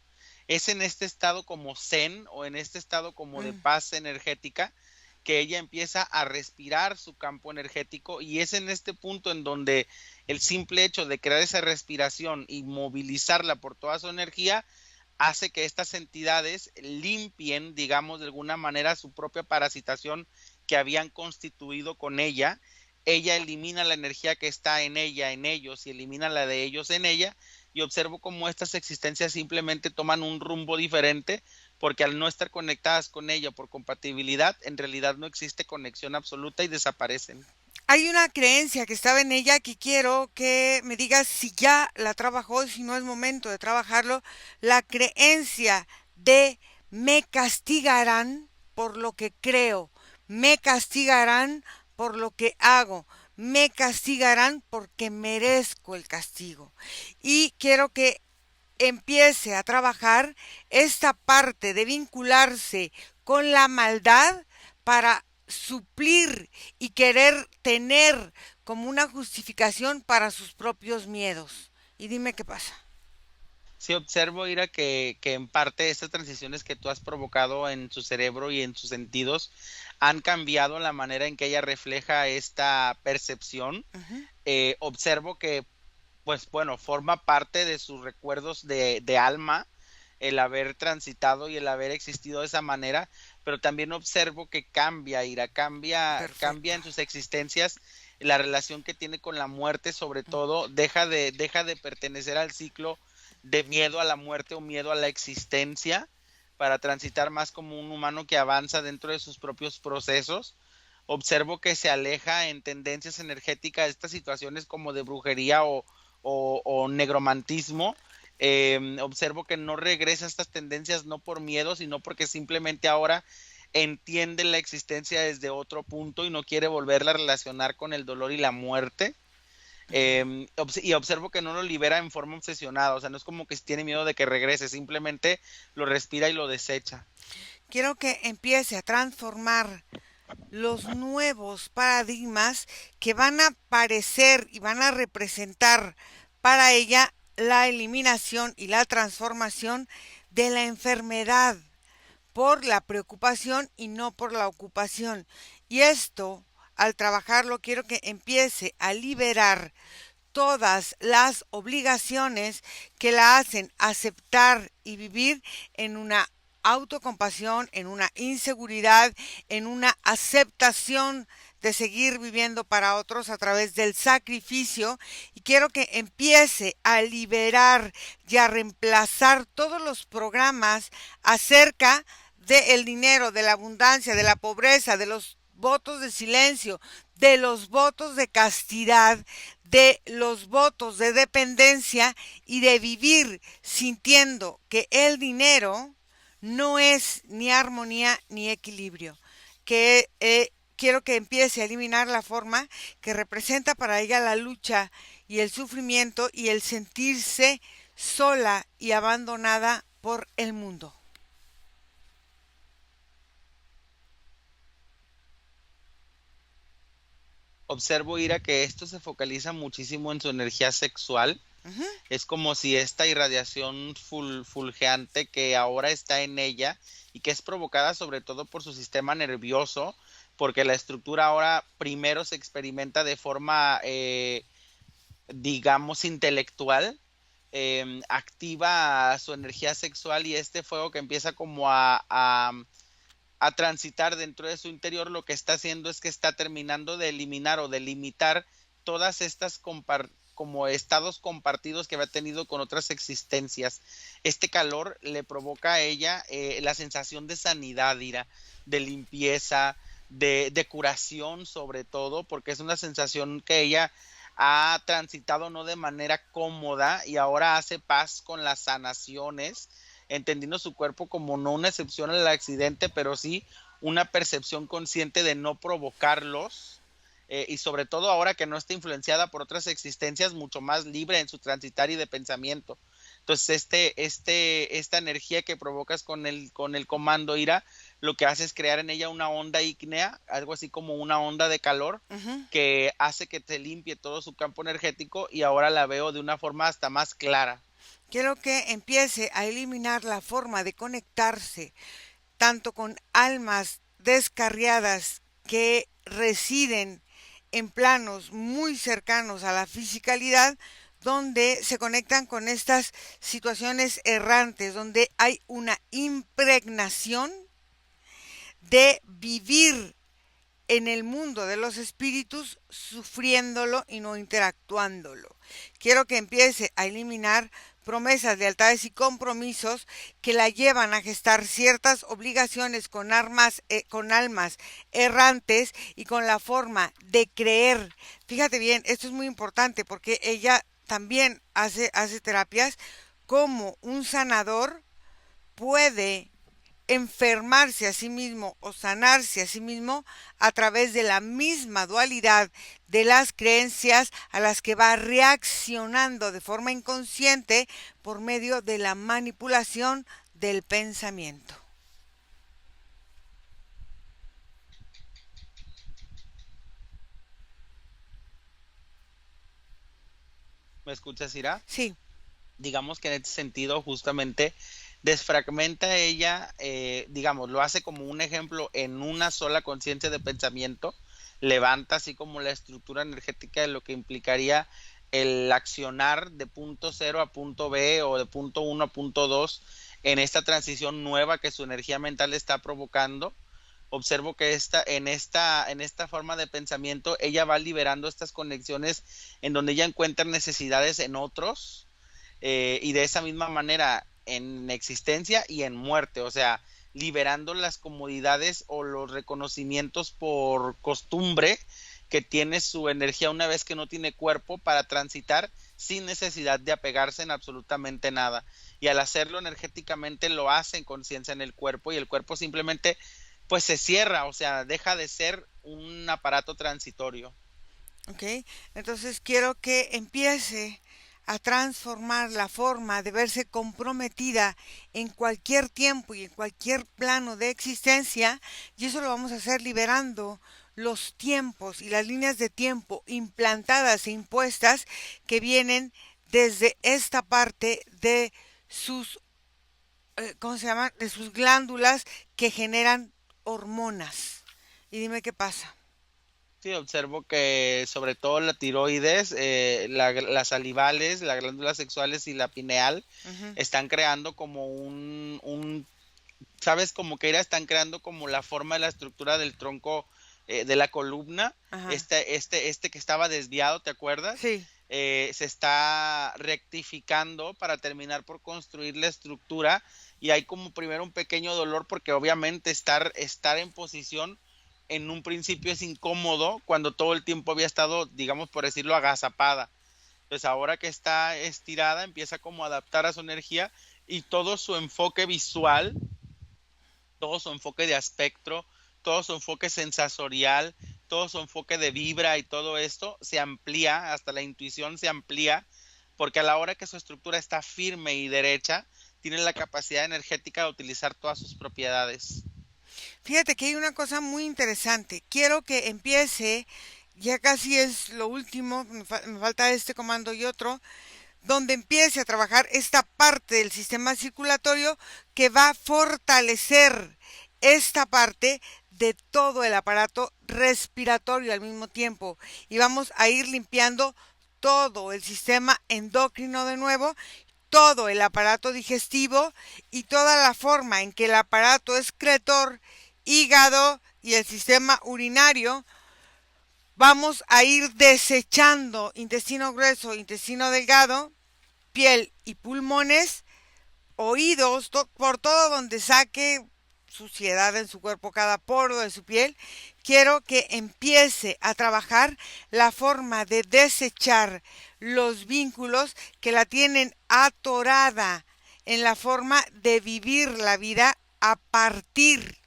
Es en este estado como zen o en este estado como de Mm. paz energética que ella empieza a respirar su campo energético, y es en este punto en donde el simple hecho de crear esa respiración y movilizarla por toda su energía hace que estas entidades limpien, digamos, de alguna manera su propia parasitación que habían constituido con ella. Ella elimina la energía que está en ella, en ellos, y elimina la de ellos en ella, y observo cómo estas existencias simplemente toman un rumbo diferente, porque al no estar conectadas con ella por compatibilidad, en realidad no existe conexión absoluta y desaparecen. Hay una creencia que estaba en ella que quiero que me digas si ya la trabajó, si no es momento de trabajarlo. La creencia de me castigarán por lo que creo, me castigarán por lo que hago, me castigarán porque merezco el castigo. Y quiero que empiece a trabajar esta parte de vincularse con la maldad para suplir y querer tener como una justificación para sus propios miedos. Y dime qué pasa. Sí, observo, Ira, que en parte estas transiciones que tú has provocado en su cerebro y en sus sentidos han cambiado la manera en que ella refleja esta percepción. Ujú. Observo que, pues bueno, forma parte de sus recuerdos de alma el haber transitado y el haber existido de esa manera, pero también observo que cambia, Ira, cambia Perfecto. en sus existencias la relación que tiene con la muerte, sobre todo, deja de pertenecer al ciclo de miedo a la muerte o miedo a la existencia, para transitar más como un humano que avanza dentro de sus propios procesos. Observo que se aleja en tendencias energéticas de estas situaciones como de brujería o negromantismo. Observo que no regresa a estas tendencias no por miedo, sino porque simplemente ahora entiende la existencia desde otro punto y no quiere volverla a relacionar con el dolor y la muerte. Y observo que no lo libera en forma obsesionada, o sea, no es como que tiene miedo de que regrese, simplemente lo respira y lo desecha. Quiero que empiece a transformar los nuevos paradigmas que van a aparecer y van a representar para ella la eliminación y la transformación de la enfermedad por la preocupación y no por la ocupación. Y esto, al trabajarlo, quiero que empiece a liberar todas las obligaciones que la hacen aceptar y vivir en una autocompasión, en una inseguridad, en una aceptación de seguir viviendo para otros a través del sacrificio, y quiero que empiece a liberar y a reemplazar todos los programas acerca del dinero, de la abundancia, de la pobreza, de los votos de silencio, de los votos de castidad, de los votos de dependencia y de vivir sintiendo que el dinero no es ni armonía ni equilibrio. Que quiero que empiece a eliminar la forma que representa para ella la lucha y el sufrimiento y el sentirse sola y abandonada por el mundo. Observo, Ira, que esto se focaliza muchísimo en su energía sexual. Ujú. Es como si esta irradiación fulgeante que ahora está en ella y que es provocada sobre todo por su sistema nervioso, porque la estructura ahora primero se experimenta de forma, digamos, intelectual, activa su energía sexual, y este fuego que empieza como a transitar dentro de su interior, lo que está haciendo es que está terminando de eliminar o de limitar todas estas como estados compartidos que había tenido con otras existencias. Este calor le provoca a ella la sensación de sanidad, Ira, de limpieza, de curación sobre todo, porque es una sensación que ella ha transitado no de manera cómoda, y ahora hace paz con las sanaciones, entendiendo su cuerpo como no una excepción al accidente, pero sí una percepción consciente de no provocarlos, y sobre todo ahora que no está influenciada por otras existencias, mucho más libre en su transitar y de pensamiento. Entonces, esta energía que provocas con el comando Ira, lo que hace es crear en ella una onda ígnea, algo así como una onda de calor, Ujú. que hace que te limpie todo su campo energético, y ahora la veo de una forma hasta más clara. Quiero que empiece a eliminar la forma de conectarse tanto con almas descarriadas que residen en planos muy cercanos a la fisicalidad, donde se conectan con estas situaciones errantes, donde hay una impregnación de vivir en el mundo de los espíritus, sufriéndolo y no interactuándolo. Quiero que empiece a eliminar promesas, lealtades y compromisos que la llevan a gestar ciertas obligaciones con almas errantes y con la forma de creer. Fíjate bien, esto es muy importante porque ella también hace terapias. Como un sanador puede enfermarse a sí mismo o sanarse a sí mismo a través de la misma dualidad de las creencias a las que va reaccionando de forma inconsciente por medio de la manipulación del pensamiento. ¿Me escuchas, Ira? Sí, Digamos que en este sentido justamente desfragmenta ella, digamos, lo hace como un ejemplo en una sola conciencia de pensamiento, levanta así como la estructura energética de lo que implicaría el accionar de punto cero a punto B o de punto uno a punto 2 en esta transición nueva que su energía mental está provocando. Observo que en esta forma de pensamiento ella va liberando estas conexiones en donde ella encuentra necesidades en otros, y de esa misma manera en existencia y en muerte, o sea, liberando las comodidades o los reconocimientos por costumbre que tiene su energía una vez que no tiene cuerpo para transitar sin necesidad de apegarse en absolutamente nada. Y al hacerlo energéticamente lo hace en conciencia en el cuerpo y el cuerpo simplemente pues se cierra, o sea, deja de ser un aparato transitorio. ¿ok? Entonces quiero que empiece a transformar la forma de verse comprometida en cualquier tiempo y en cualquier plano de existencia, y eso lo vamos a hacer liberando los tiempos y las líneas de tiempo implantadas e impuestas que vienen desde esta parte de sus, ¿cómo se llama? De sus glándulas que generan hormonas. Y dime qué pasa. Sí, observo que sobre todo la tiroides, las salivales, las glándulas sexuales y la pineal Ujú. están creando como ¿sabes? Como que están creando como la forma de la estructura del tronco, de la columna, Ajá. este que estaba desviado, ¿te acuerdas? Sí. Se está rectificando para terminar por construir la estructura y hay como primero un pequeño dolor porque obviamente estar en posición en un principio es incómodo cuando todo el tiempo había estado, digamos por decirlo, agazapada. Pues ahora que está estirada empieza como a adaptar a su energía y todo su enfoque visual, todo su enfoque de aspecto, todo su enfoque sensorial, todo su enfoque de vibra y todo esto se amplía, hasta la intuición se amplía, porque a la hora que su estructura está firme y derecha, tiene la capacidad energética de utilizar todas sus propiedades. Fíjate que hay una cosa muy interesante. Quiero que empiece, ya casi es lo último, me falta este comando y otro, donde empiece a trabajar esta parte del sistema circulatorio que va a fortalecer esta parte de todo el aparato respiratorio al mismo tiempo. Y vamos a ir limpiando todo el sistema endocrino de nuevo, todo el aparato digestivo y toda la forma en que el aparato excretor, hígado y el sistema urinario vamos a ir desechando intestino grueso, intestino delgado, piel y pulmones, oídos, por todo donde saque suciedad en su cuerpo, cada poro de su piel. Quiero que empiece a trabajar la forma de desechar los vínculos que la tienen atorada en la forma de vivir la vida a partir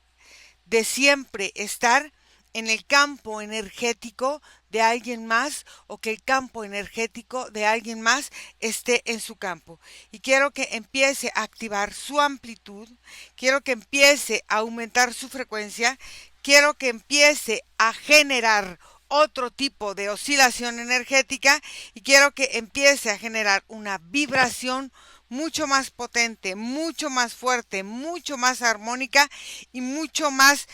de siempre estar en el campo energético de alguien más o que el campo energético de alguien más esté en su campo. Y quiero que empiece a activar su amplitud, quiero que empiece a aumentar su frecuencia, quiero que empiece a generar otro tipo de oscilación energética y quiero que empiece a generar una vibración mucho más potente, mucho más fuerte, mucho más armónica y mucho más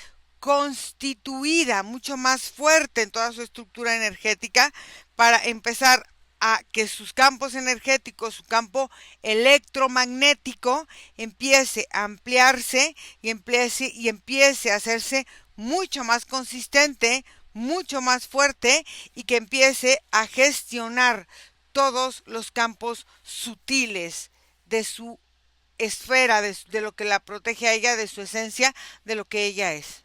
constituida, mucho más fuerte en toda su estructura energética para empezar a que sus campos energéticos, su campo electromagnético empiece a ampliarse y empiece a hacerse mucho más consistente, mucho más fuerte y que empiece a gestionar todos los campos sutiles de su esfera, de lo que la protege a ella, de su esencia, de lo que ella es.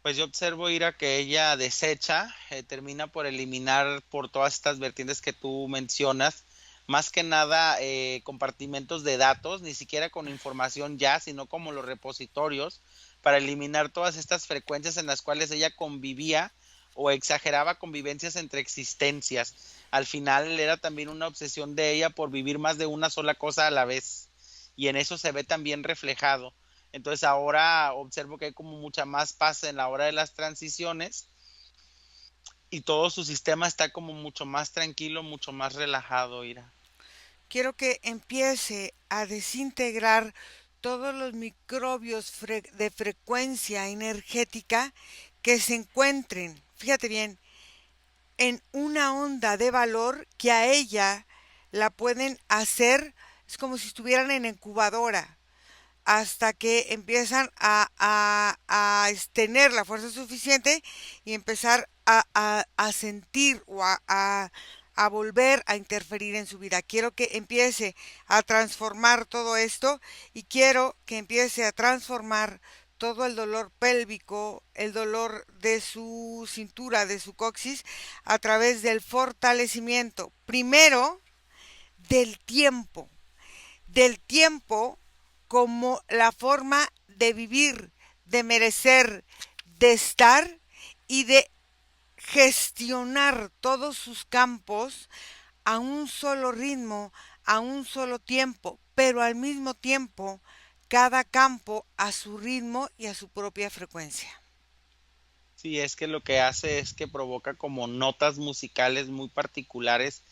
Pues yo observo, Ira, que ella desecha, termina por eliminar por todas estas vertientes que tú mencionas, más que nada compartimentos de datos, ni siquiera con información ya, sino como los repositorios, para eliminar todas estas frecuencias en las cuales ella convivía o exageraba convivencias entre existencias. Al final era también una obsesión de ella por vivir más de una sola cosa a la vez, y en eso se ve también reflejado. Entonces ahora observo que hay como mucha más paz en la hora de las transiciones y todo su sistema está como mucho más tranquilo, mucho más relajado, Ira. Quiero que empiece a desintegrar todos los microbios de frecuencia energética que se encuentren, fíjate bien, en una onda de valor que a ella la pueden hacer, es como si estuvieran en incubadora, hasta que empiezan a tener la fuerza suficiente y empezar a sentir o a volver a interferir en su vida. Quiero que empiece a transformar todo esto y quiero que empiece a transformar todo el dolor pélvico, el dolor de su cintura, de su coxis, a través del fortalecimiento, primero del tiempo como la forma de vivir, de merecer, de estar y de gestionar todos sus campos a un solo ritmo, a un solo tiempo, pero al mismo tiempo cada campo a su ritmo y a su propia frecuencia. Sí, es que lo que hace es que provoca como notas musicales muy particulares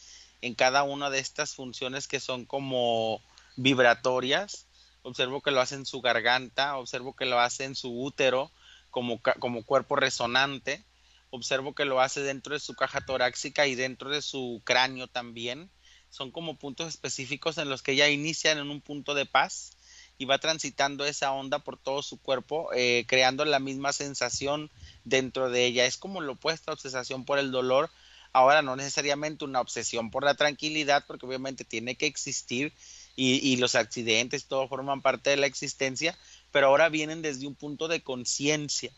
en cada una de estas funciones que son como vibratorias. Observo que lo hace en su garganta, observo que lo hace en su útero como cuerpo resonante, observo que lo hace dentro de su caja torácica y dentro de su cráneo también. Son como puntos específicos en los que ella inicia en un punto de paz y va transitando esa onda por todo su cuerpo, creando la misma sensación dentro de ella. Es como lo opuesto a obsesión por el dolor. Ahora no necesariamente una obsesión por la tranquilidad, porque obviamente tiene que existir y los accidentes, todo forman parte de la existencia, pero ahora vienen desde un punto de conciencia,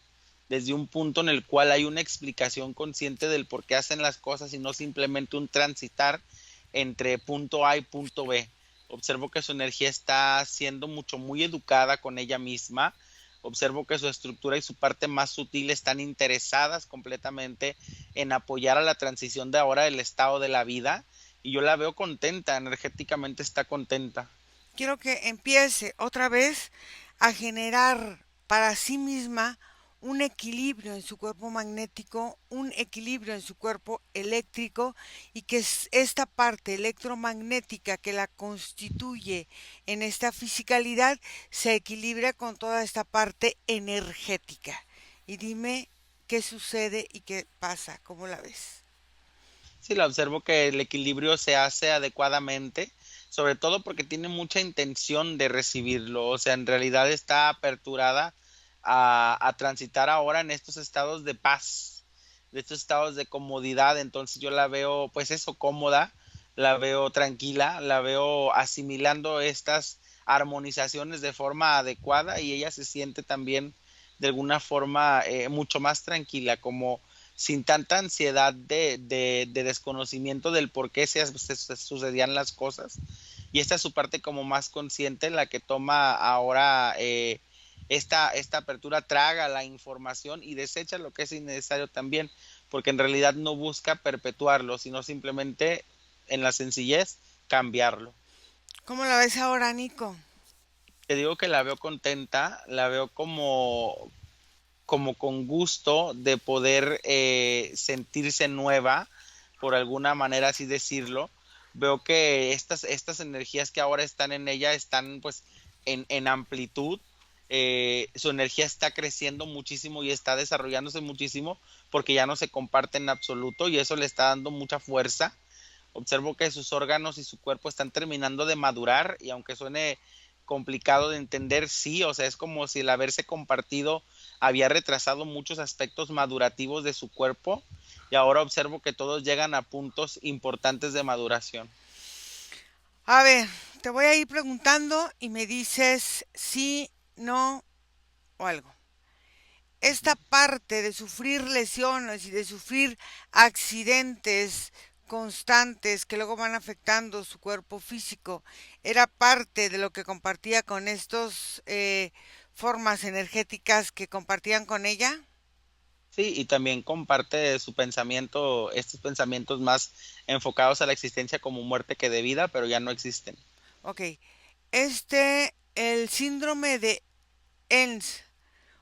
desde un punto en el cual hay una explicación consciente del por qué hacen las cosas y no simplemente un transitar entre punto A y punto B. Observo que su energía está siendo muy educada con ella misma. Observo que su estructura y su parte más sutil están interesadas completamente en apoyar a la transición de ahora del estado de la vida. Y yo la veo contenta, energéticamente está contenta. Quiero que empiece otra vez a generar para sí misma un equilibrio en su cuerpo magnético, un equilibrio en su cuerpo eléctrico y que esta parte electromagnética que la constituye en esta fisicalidad se equilibre con toda esta parte energética. Y dime qué sucede y qué pasa, ¿cómo la ves? Sí, la observo que el equilibrio se hace adecuadamente, sobre todo porque tiene mucha intención de recibirlo, o sea, en realidad está aperturada a transitar ahora en estos estados de paz, de estos estados de comodidad. Entonces yo la veo, pues eso, cómoda, la veo tranquila, la veo asimilando estas armonizaciones de forma adecuada y ella se siente también de alguna forma mucho más tranquila, como sin tanta ansiedad de desconocimiento del por qué se sucedían las cosas. Y esta es su parte como más consciente, la que toma ahora esta apertura, traga la información y desecha lo que es innecesario también, porque en realidad no busca perpetuarlo, sino simplemente en la sencillez cambiarlo. ¿Cómo la ves ahora, Nico? Te digo que la veo contenta, la veo como con gusto de poder sentirse nueva, por alguna manera así decirlo, veo que estas energías que ahora están en ella están pues en amplitud. Su energía está creciendo muchísimo y está desarrollándose muchísimo porque ya no se comparte en absoluto y eso le está dando mucha fuerza. Observo que sus órganos y su cuerpo están terminando de madurar y aunque suene complicado de entender, sí, o sea, es como si el haberse compartido había retrasado muchos aspectos madurativos de su cuerpo y ahora observo que todos llegan a puntos importantes de maduración. A ver, te voy a ir preguntando y me dices sí, no o algo. Esta parte de sufrir lesiones y de sufrir accidentes constantes que luego van afectando su cuerpo físico, era parte de lo que compartía con estos formas energéticas que compartían con ella. Sí, y también comparte su pensamiento, estos pensamientos más enfocados a la existencia como muerte que de vida, pero ya no existen. Ok, el síndrome de ENS,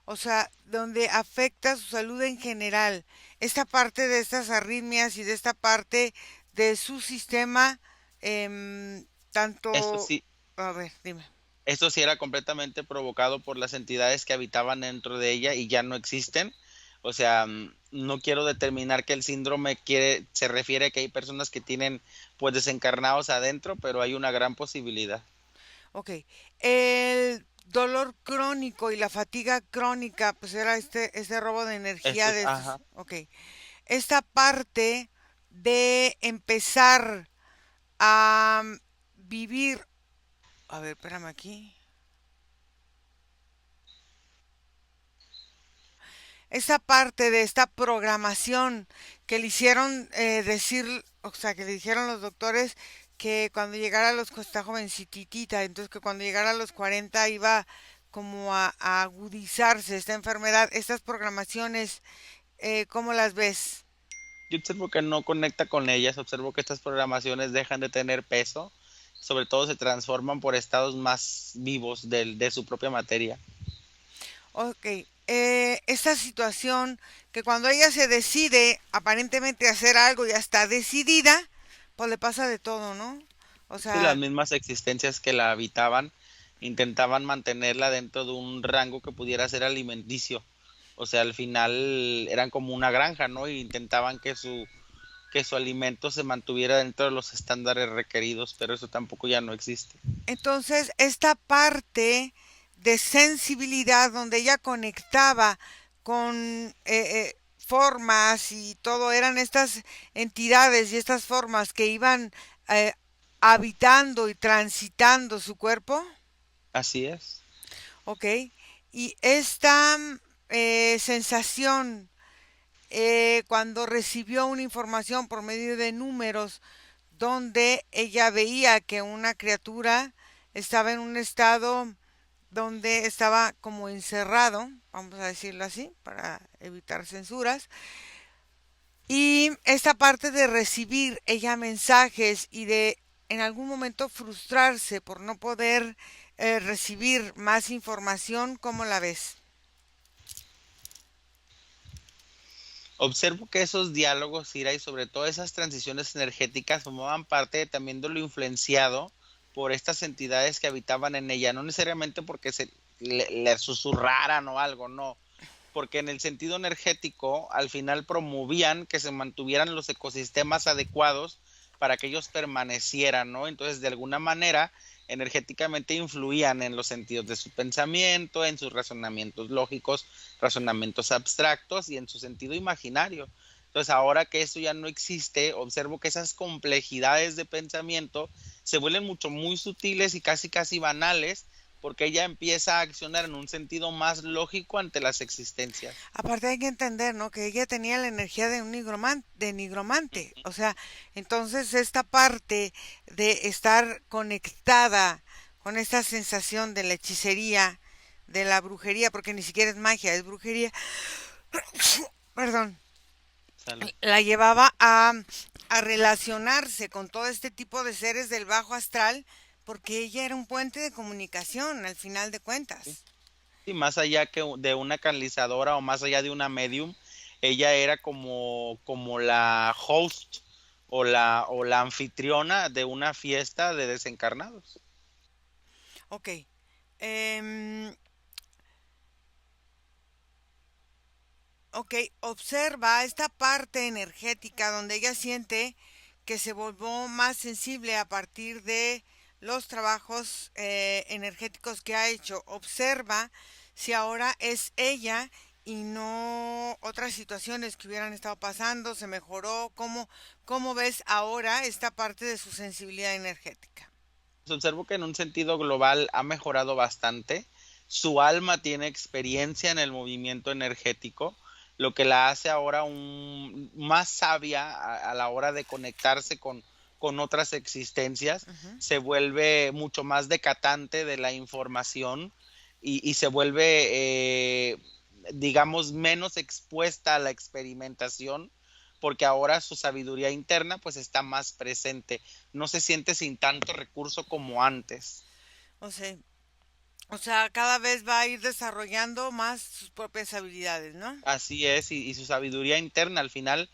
o sea, donde afecta su salud en general, esta parte de estas arritmias y de esta parte de su sistema, Eso tanto, sí, a ver, dime. esto sí era completamente provocado por las entidades que habitaban dentro de ella y ya no existen. O sea, no quiero determinar que el síndrome se refiere a que hay personas que tienen pues desencarnados adentro, pero hay una gran posibilidad. Ok, el dolor crónico y la fatiga crónica, pues era este robo de energía de estos, Ajá. ok. Esta parte de empezar a vivir, a ver, espérame aquí. Esa parte de esta programación que le hicieron decir, o sea, que le dijeron los doctores que cuando llegara a los, está jovencitita, entonces que cuando llegara a los 40 iba como a agudizarse esta enfermedad, estas programaciones, ¿cómo las ves? Yo observo que no conecta con ellas, observo que estas programaciones dejan de tener peso, sobre todo se transforman por estados más vivos de su propia materia. Ok, esta situación que cuando ella se decide aparentemente hacer algo y ya está decidida, pues le pasa de todo, ¿no? O Sí, las sea, mismas existencias que la habitaban intentaban mantenerla dentro de un rango que pudiera ser alimenticio. O sea, al final eran como una granja, ¿no? Y intentaban que su alimento se mantuviera dentro de los estándares requeridos, pero eso tampoco ya no existe. entonces, esta parte de sensibilidad donde ella conectaba con formas y todo, eran estas entidades y estas formas que iban eh, habitando y transitando su cuerpo, Así es. ¿ok? Y esta sensación cuando recibió una información por medio de números donde ella veía que una criatura estaba en un estado donde estaba como encerrado, vamos a decirlo así, para evitar censuras. Y esta parte de recibir ella mensajes y de en algún momento frustrarse por no poder recibir más información, ¿cómo la ves? Observo que esos diálogos, Ira, y sobre todo esas transiciones energéticas formaban parte también de lo influenciado por estas entidades que habitaban en ella, no necesariamente porque le susurraran o algo, no, porque en el sentido energético al final promovían que se mantuvieran los ecosistemas adecuados para que ellos permanecieran, ¿no? Entonces, de alguna manera, energéticamente influían en los sentidos de su pensamiento, en sus razonamientos lógicos, razonamientos abstractos y en su sentido imaginario. Entonces, ahora que eso ya no existe, observo que esas complejidades de pensamiento se vuelven mucho muy sutiles y casi casi banales porque ella empieza a accionar en un sentido más lógico ante las existencias. Aparte hay que entender, ¿no? Que ella tenía la energía de nigromante. O sea, entonces esta parte de estar conectada con esta sensación de la hechicería, de la brujería, porque ni siquiera es magia, es brujería, perdón, Salud. la llevaba a relacionarse con todo este tipo de seres del bajo astral, porque ella era un puente de comunicación, al final de cuentas. Y más allá que de una canalizadora o más allá de una medium, ella era como la host, o la anfitriona de una fiesta de desencarnados. Ok. em, ok, observa esta parte energética donde ella siente que se volvió más sensible a partir de los trabajos energéticos que ha hecho. Observa si ahora es ella y no otras situaciones que hubieran estado pasando, se mejoró. ¿Cómo ves ahora esta parte de su sensibilidad energética? Pues observo que en un sentido global ha mejorado bastante. Su alma tiene experiencia en el movimiento energético, lo que la hace ahora más sabia a la hora de conectarse con otras existencias. Ujú. Se vuelve mucho más decatante de la información y se vuelve, digamos, menos expuesta a la experimentación, porque ahora su sabiduría interna pues está más presente, no se siente sin tanto recurso como antes. O sea, o sea, cada vez va a ir desarrollando más sus propias habilidades, ¿no? Así es, y su sabiduría interna al final,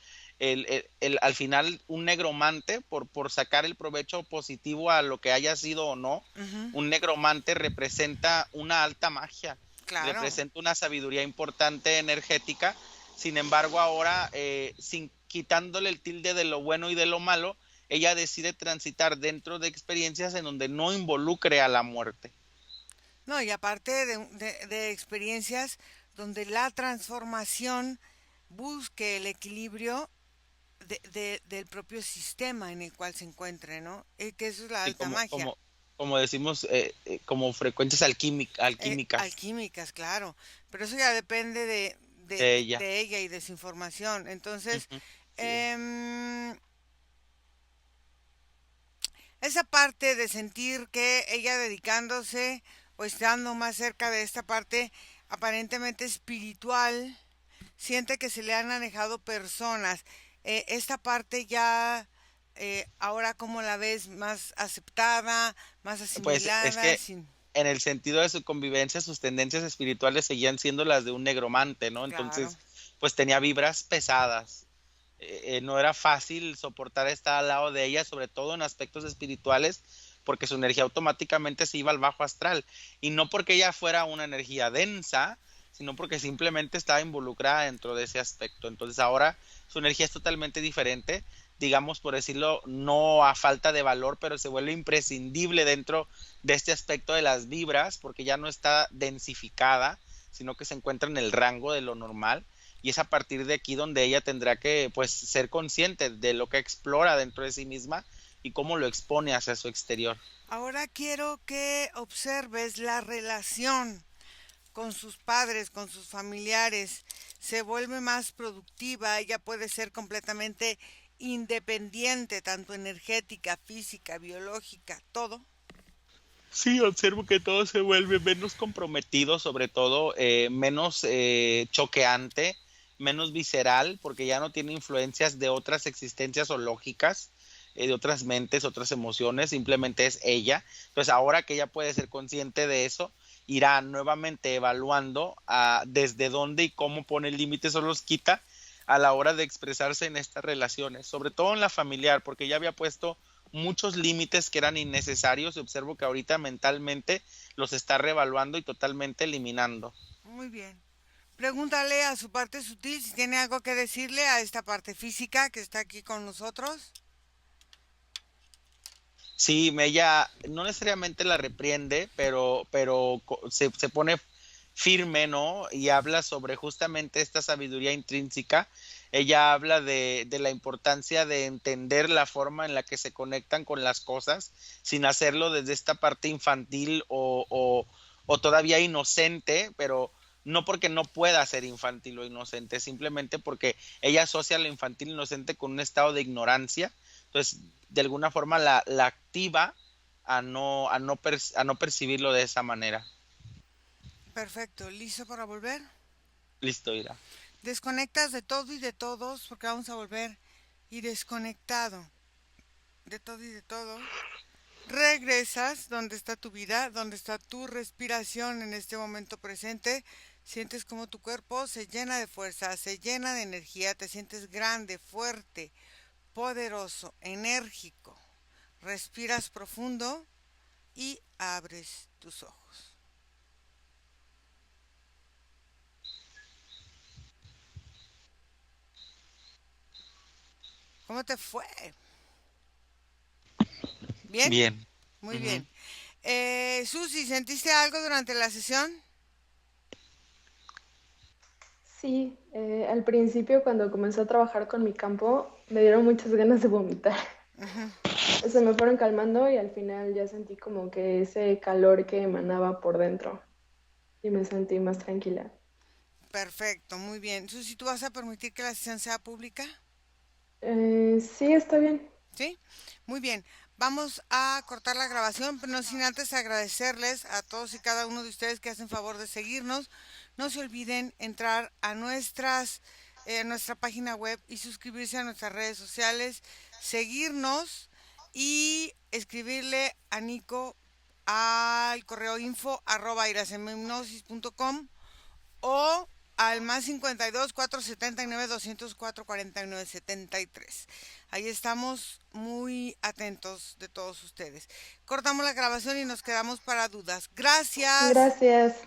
al final un negromante, por sacar el provecho positivo a lo que haya sido o no, Ujú. un negromante representa una alta magia, Claro. representa una sabiduría importante energética. Sin embargo, ahora, sin quitándole el tilde de lo bueno y de lo malo, ella decide transitar dentro de experiencias en donde no involucre a la muerte. No, y aparte de experiencias donde la transformación busque el equilibrio del propio sistema en el cual se encuentre, ¿no? Que eso es la Sí, alta magia. como decimos, como frecuencias alquímicas Alquímicas, claro. Pero eso ya depende de ella. de ella y de su información. Entonces, Ujú, sí. em, esa parte de sentir que ella dedicándose o estando más cerca de esta parte aparentemente espiritual, siente que se le han manejado personas. Esta parte ya, ahora cómo la ves, más aceptada, más Pues es asimilada, que sin... en el sentido de su convivencia, sus tendencias espirituales seguían siendo las de un negromante, ¿no? Claro. Entonces, pues tenía vibras pesadas. No era fácil soportar estar al lado de ella, sobre todo en aspectos espirituales, porque su energía automáticamente se iba al bajo astral. Y no porque ella fuera una energía densa, sino porque simplemente estaba involucrada dentro de ese aspecto. Entonces ahora su energía es totalmente diferente, digamos por decirlo, no a falta de valor, pero se vuelve imprescindible dentro de este aspecto de las vibras, porque ya no está densificada, sino que se encuentra en el rango de lo normal, y es a partir de aquí donde ella tendrá que pues ser consciente de lo que explora dentro de sí misma y cómo lo expone hacia su exterior. Ahora quiero que observes la relación con sus padres, con sus familiares. Se vuelve más productiva, ella puede ser completamente independiente, tanto energética, física, biológica, todo. Sí, observo que todo se vuelve menos comprometido, sobre todo menos choqueante, menos visceral, porque ya no tiene influencias de otras existencias o lógicas, de otras mentes, otras emociones, simplemente es ella. Entonces, ahora que ella puede ser consciente de eso, irá nuevamente evaluando desde dónde y cómo pone límites o los quita a la hora de expresarse en estas relaciones, sobre todo en la familiar, porque ya había puesto muchos límites que eran innecesarios y observo que ahorita mentalmente los está reevaluando y totalmente eliminando. Muy bien. Pregúntale a su parte sutil si tiene algo que decirle a esta parte física que está aquí con nosotros. Sí, ella no necesariamente la repriende, pero se pone firme, ¿no? Y habla sobre justamente esta sabiduría intrínseca. Ella habla de la importancia de entender la forma en la que se conectan con las cosas sin hacerlo desde esta parte infantil o todavía inocente, pero no porque no pueda ser infantil o inocente, simplemente porque ella asocia lo infantil e inocente con un estado de ignorancia. Entonces, de alguna forma la activa a no percibirlo de esa manera. Perfecto, ¿listo para volver? Listo, Ira. Desconectas de todo y de todos porque vamos a volver y desconectado de todo y de todo. Regresas donde está tu vida, donde está tu respiración en este momento presente. Sientes como tu cuerpo se llena de fuerza, se llena de energía, te sientes grande, fuerte, poderoso, enérgico. Respiras profundo y abres tus ojos. ¿Cómo te fue? ¿Bien? Bien. Muy Ujú. bien. Susi, ¿sentiste algo durante la sesión? Sí, al principio cuando comencé a trabajar con mi campo me dieron muchas ganas de vomitar. Ujú. Se me fueron calmando y al final ya sentí como que ese calor que emanaba por dentro y me sentí más tranquila. Perfecto, muy bien. Susi, ¿tú vas a permitir que la sesión sea pública? Sí, está bien. ¿Sí? Muy bien. Vamos a cortar la grabación, pero no sin antes agradecerles a todos y cada uno de ustedes que hacen favor de seguirnos. No se olviden entrar a nuestra página web y suscribirse a nuestras redes sociales, seguirnos y escribirle a Nico al correo info@irasemhipnosis.com o al más 52 479 204 49 73. Ahí estamos muy atentos de todos ustedes. Cortamos la grabación y nos quedamos para dudas. Gracias. Gracias.